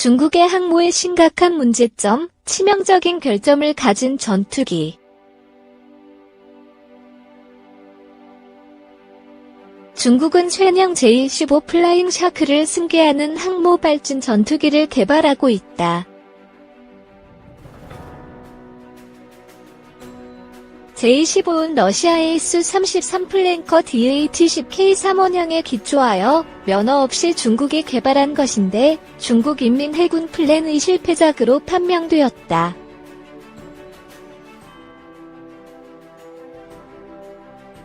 중국의 항모에 심각한 문제점, 치명적인 결점을 가진 전투기. 중국은 쇳영 제15 플라잉 샤크를 승계하는 항모 발진 전투기를 개발하고 있다. 제25은 러시아의 수-33 플랭커 DH-10K3원형에 기초하여 면허 없이 중국이 개발한 것인데 중국 인민해군 플랜의 실패작으로 판명되었다.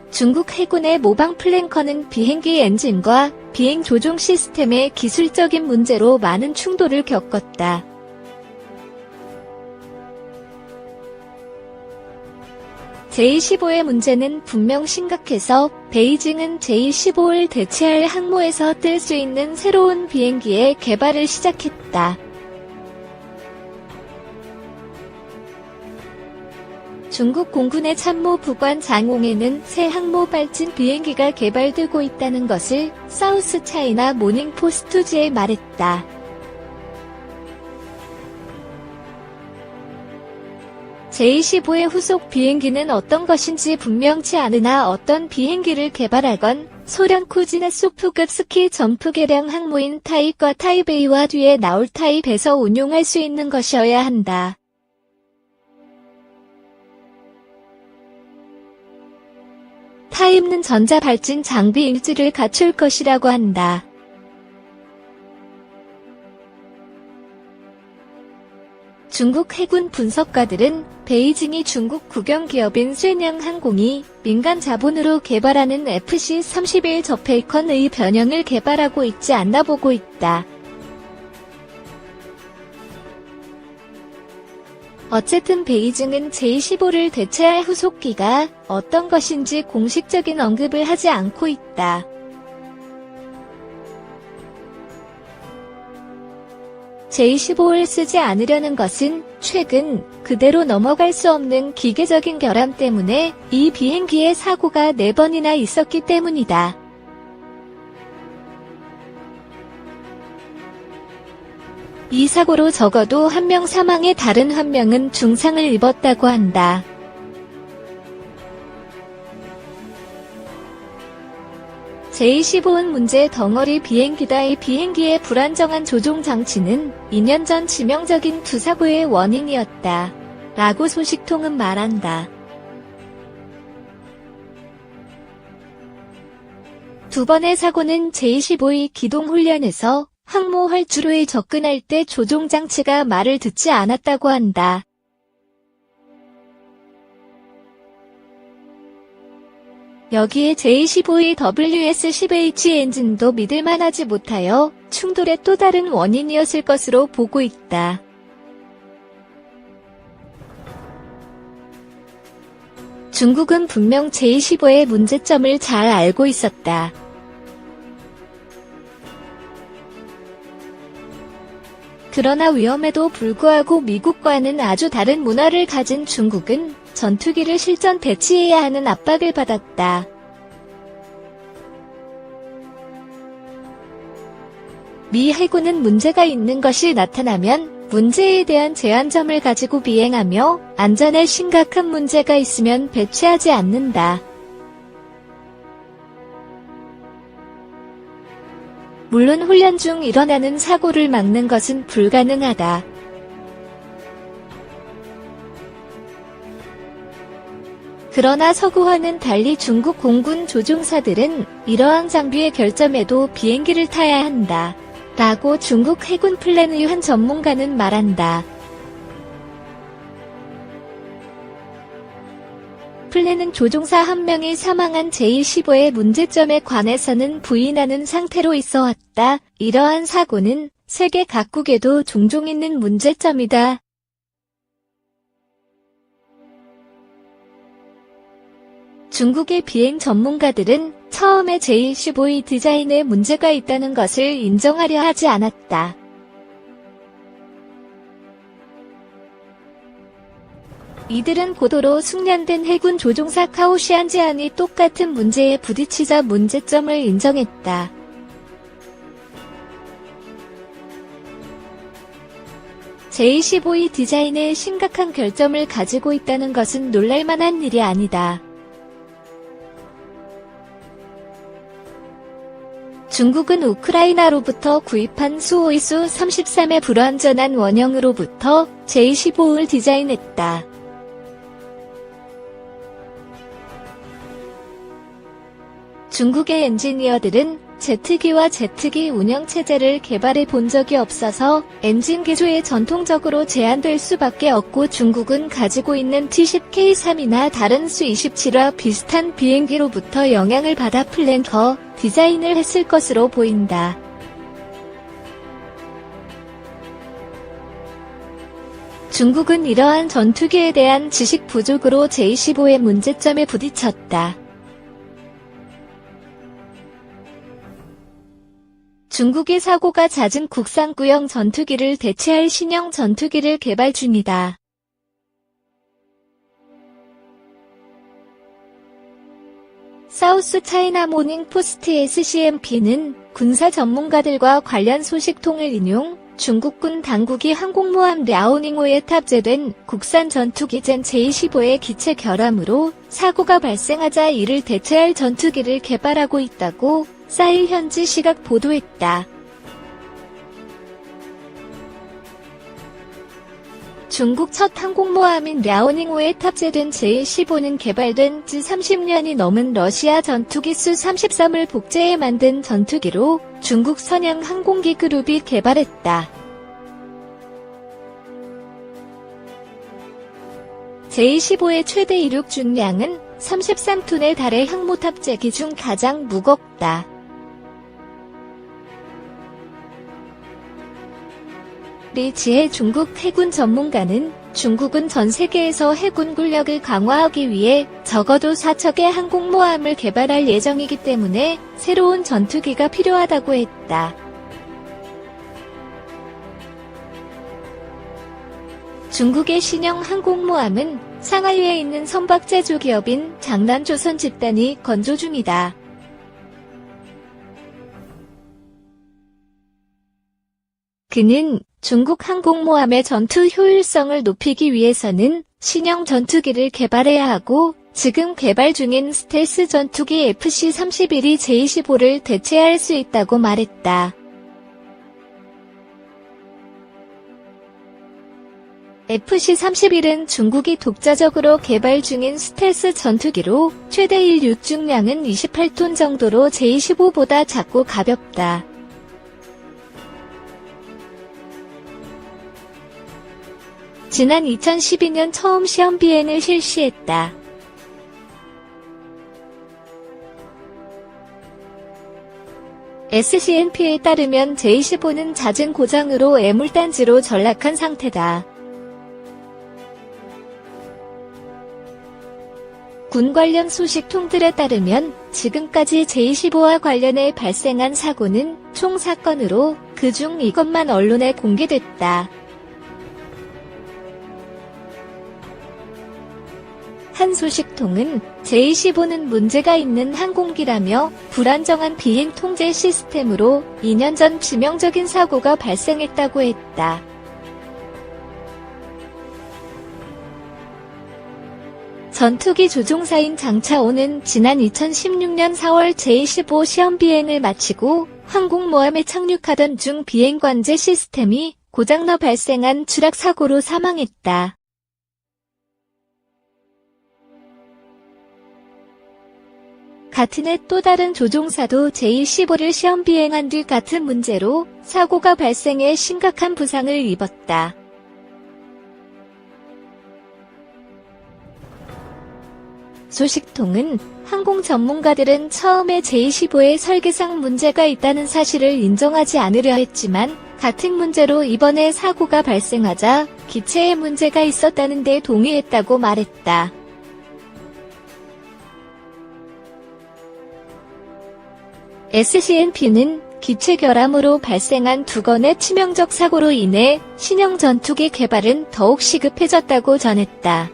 중국 해군의 모방 플랭커는 비행기 엔진과 비행 조종 시스템의 기술적인 문제로 많은 충돌을 겪었다. 제15의 문제는 분명 심각해서 베이징은 제15를 대체할 항모에서 뜰 수 있는 새로운 비행기의 개발을 시작했다. 중국 공군의 참모 부관 장홍에는 새 항모 발진 비행기가 개발되고 있다는 것을 사우스 차이나 모닝 포스트지에 말했다. 제25의 후속 비행기는 어떤 것인지 분명치 않으나 어떤 비행기를 개발하건 소련 쿠즈네소프급 스키 점프 개량 항모인 타입과 타입 A와 뒤에 나올 타입에서 운용할 수 있는 것이어야 한다. 타입는 전자 발진 장비 일지를 갖출 것이라고 한다. 중국 해군 분석가들은 베이징이 중국 국영기업인 쇳영 항공이 민간 자본으로 개발하는 FC-31 저페이컨의 변형을 개발하고 있지 않나 보고 있다. 어쨌든 베이징은 제15를 대체할 후속기가 어떤 것인지 공식적인 언급을 하지 않고 있다. 제15를 쓰지 않으려는 것은 최근 그대로 넘어갈 수 없는 기계적인 결함 때문에 이 비행기의 사고가 4번이나 있었기 때문이다. 이 사고로 적어도 1명 사망에 다른 1명은 중상을 입었다고 한다. 제15은 문제 덩어리 비행기다. 이 비행기의 불안정한 조종 장치는 2년 전 치명적인 두 사고의 원인이었다. 라고 소식통은 말한다. 두 번의 사고는 제15의 기동 훈련에서 항모 활주로에 접근할 때 조종 장치가 말을 듣지 않았다고 한다. 여기에 제15의 WS-10H 엔진도 믿을만하지 못하여 충돌의 또 다른 원인이었을 것으로 보고 있다. 중국은 분명 제15의 문제점을 잘 알고 있었다. 그러나 위험에도 불구하고 미국과는 아주 다른 문화를 가진 중국은 전투기를 실전 배치해야 하는 압박을 받았다. 미 해군은 문제가 있는 것이 나타나면 문제에 대한 제한점을 가지고 비행하며 안전에 심각한 문제가 있으면 배치하지 않는다. 물론 훈련 중 일어나는 사고를 막는 것은 불가능하다. 그러나 서구와는 달리 중국 공군 조종사들은 이러한 장비의 결점에도 비행기를 타야 한다. 라고 중국 해군 플랜의 한 전문가는 말한다. 플랜은 조종사 1명이 사망한 제15의 문제점에 관해서는 부인하는 상태로 있어 왔다. 이러한 사고는 세계 각국에도 종종 있는 문제점이다. 중국의 비행 전문가들은 처음에 제15의 디자인에 문제가 있다는 것을 인정하려 하지 않았다. 이들은 고도로 숙련된 해군 조종사 카오시안지안이 똑같은 문제에 부딪히자 문제점을 인정했다. J-15의 디자인에 심각한 결점을 가지고 있다는 것은 놀랄만한 일이 아니다. 중국은 우크라이나로부터 구입한 수호의 수-33의 불완전한 원형으로부터 J-15를 디자인했다. 중국의 엔지니어들은 제트기와 제트기 운영체제를 개발해 본 적이 없어서 엔진 개조에 전통적으로 제한될 수밖에 없고 중국은 가지고 있는 T-10K3이나 다른 수-27와 비슷한 비행기로부터 영향을 받아 플랜커 디자인을 했을 것으로 보인다. 중국은 이러한 전투기에 대한 지식 부족으로 J-15의 문제점에 부딪혔다. 중국의 사고가 잦은 국산구형 전투기를 대체할 신형 전투기를 개발 중이다. 사우스 차이나 모닝 포스트 SCMP는 군사 전문가들과 관련 소식통을 인용, 중국군 당국이 항공모함 랴오닝호에 탑재된 국산 전투기 젠 J-15의 기체 결함으로 사고가 발생하자 이를 대체할 전투기를 개발하고 있다고 사일 현지 시각 보도했다. 중국 첫 항공모함인 랴오닝호에 탑재된 J-15는 개발된 지 30년이 넘은 러시아 전투기 수-33을 복제해 만든 전투기로 중국 선양 항공기 그룹이 개발했다. J-15의 최대 이륙 중량은 33톤에 달해 항모 탑재기 중 가장 무겁다. 리 지혜 중국 해군 전문가는 중국은 전 세계에서 해군 군력을 강화하기 위해 적어도 4척의 항공모함을 개발할 예정이기 때문에 새로운 전투기가 필요하다고 했다. 중국의 신형 항공모함은 상하이에 있는 선박 제조 기업인 장난조선 집단이 건조 중이다. 그는 중국 항공모함의 전투 효율성을 높이기 위해서는 신형 전투기를 개발해야 하고 지금 개발 중인 스텔스 전투기 FC-31이 J-15를 대체할 수 있다고 말했다. FC-31은 중국이 독자적으로 개발 중인 스텔스 전투기로 최대 일륙 중량은 28톤 정도로 J-15보다 작고 가볍다. 지난 2012년 처음 시험 비행을 실시했다. SCNP에 따르면 J-15는 잦은 고장으로 애물단지로 전락한 상태다. 군 관련 소식통들에 따르면 지금까지 J-15와 관련해 발생한 사고는 총 4건으로 그중 이것만 언론에 공개됐다. 한 소식통은 J-15는 문제가 있는 항공기라며 불안정한 비행 통제 시스템으로 2년 전致命적인 사고가 발생했다고 했다. 전투기 조종사인 장차오는 지난 2016년 4월 J-15 시험 비행을 마치고 항공모함에 착륙하던 중 비행 관제 시스템이 고장나 발생한 추락 사고로 사망했다. 같은 해 또 다른 조종사도 J-15를 시험 비행한 뒤 같은 문제로 사고가 발생해 심각한 부상을 입었다. 소식통은 항공 전문가들은 처음에 J-15에 설계상 문제가 있다는 사실을 인정하지 않으려 했지만 같은 문제로 이번에 사고가 발생하자 기체에 문제가 있었다는 데 동의했다고 말했다. SCNP는 기체 결함으로 발생한 2건의 치명적 사고로 인해 신형 전투기 개발은 더욱 시급해졌다고 전했다.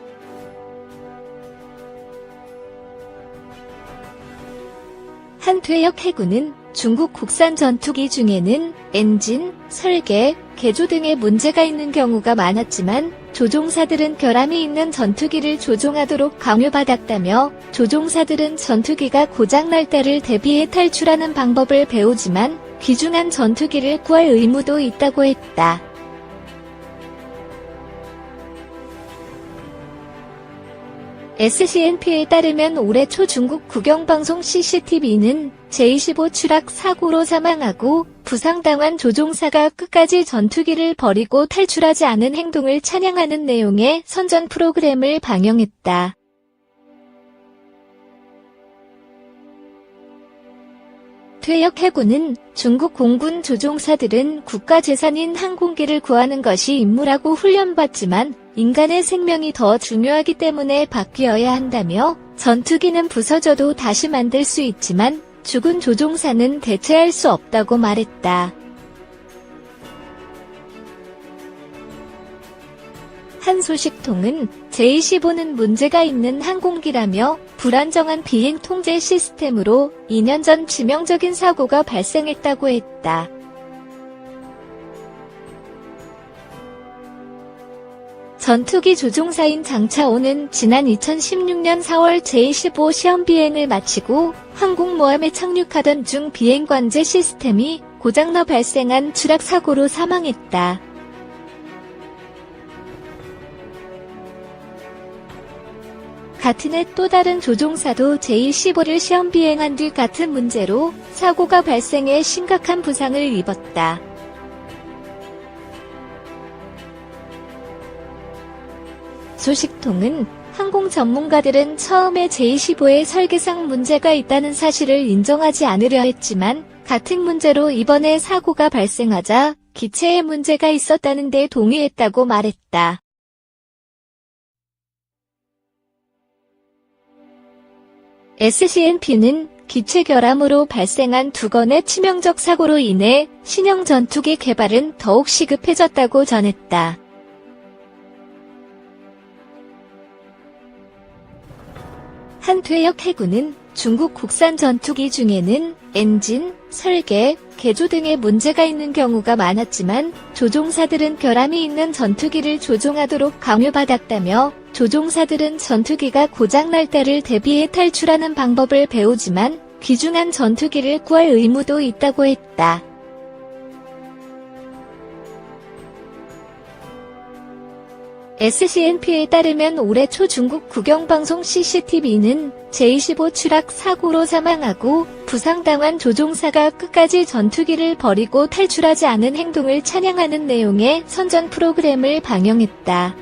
한 퇴역 해군은 중국 국산 전투기 중에는 엔진, 설계, 개조 등의 문제가 있는 경우가 많았지만 조종사들은 결함이 있는 전투기를 조종하도록 강요받았다며 조종사들은 전투기가 고장날 때를 대비해 탈출하는 방법을 배우지만 귀중한 전투기를 구할 의무도 있다고 했다. SCNP에 따르면 올해 초 중국 국영방송 CCTV는 제-25 추락 사고로 사망하고 부상당한 조종사가 끝까지 전투기를 버리고 탈출하지 않은 행동을 찬양하는 내용의 선전 프로그램을 방영했다. 퇴역 해군은 중국 공군 조종사들은 국가재산인 항공기를 구하는 것이 임무라고 훈련받지만 인간의 생명이 더 중요하기 때문에 바뀌어야 한다며 전투기는 부서져도 다시 만들 수 있지만 죽은 조종사는 대체할 수 없다고 말했다. 한 소식통은 제-25는 문제가 있는 항공기라며 불안정한 비행 통제 시스템으로 2년 전 치명적인 사고가 발생했다고 했다. 전투기 조종사인 장차오는 지난 2016년 4월 제-25 시험 비행을 마치고 항공모함에 착륙하던 중 비행 관제 시스템이 고장나 발생한 추락 사고로 사망했다. 같은 해 또 다른 조종사도 제-25를 시험 비행한 뒤 같은 문제로 사고가 발생해 심각한 부상을 입었다. 소식통은 항공 전문가들은 처음에 제-25에 설계상 문제가 있다는 사실을 인정하지 않으려 했지만 같은 문제로 이번에 사고가 발생하자 기체에 문제가 있었다는 데 동의했다고 말했다. SCNP는 기체 결함으로 발생한 2건의 치명적 사고로 인해 신형 전투기 개발은 더욱 시급해졌다고 전했다. 한 퇴역 해군은 중국 국산 전투기 중에는 엔진, 설계, 개조 등의 문제가 있는 경우가 많았지만 조종사들은 결함이 있는 전투기를 조종하도록 강요받았다며 조종사들은 전투기가 고장날 때를 대비해 탈출하는 방법을 배우지만 귀중한 전투기를 구할 의무도 있다고 했다. SCNP에 따르면 올해 초 중국 국영방송 CCTV는 제-25 추락 사고로 사망하고 부상당한 조종사가 끝까지 전투기를 버리고 탈출하지 않은 행동을 찬양하는 내용의 선전 프로그램을 방영했다.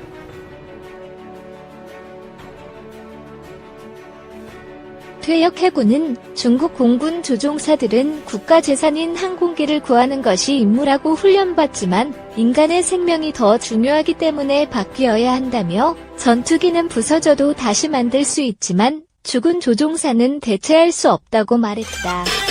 퇴역 해군은 중국 공군 조종사들은 국가재산인 항공기를 구하는 것이 임무라고 훈련받지만 인간의 생명이 더 중요하기 때문에 바뀌어야 한다며 전투기는 부서져도 다시 만들 수 있지만 죽은 조종사는 대체할 수 없다고 말했다.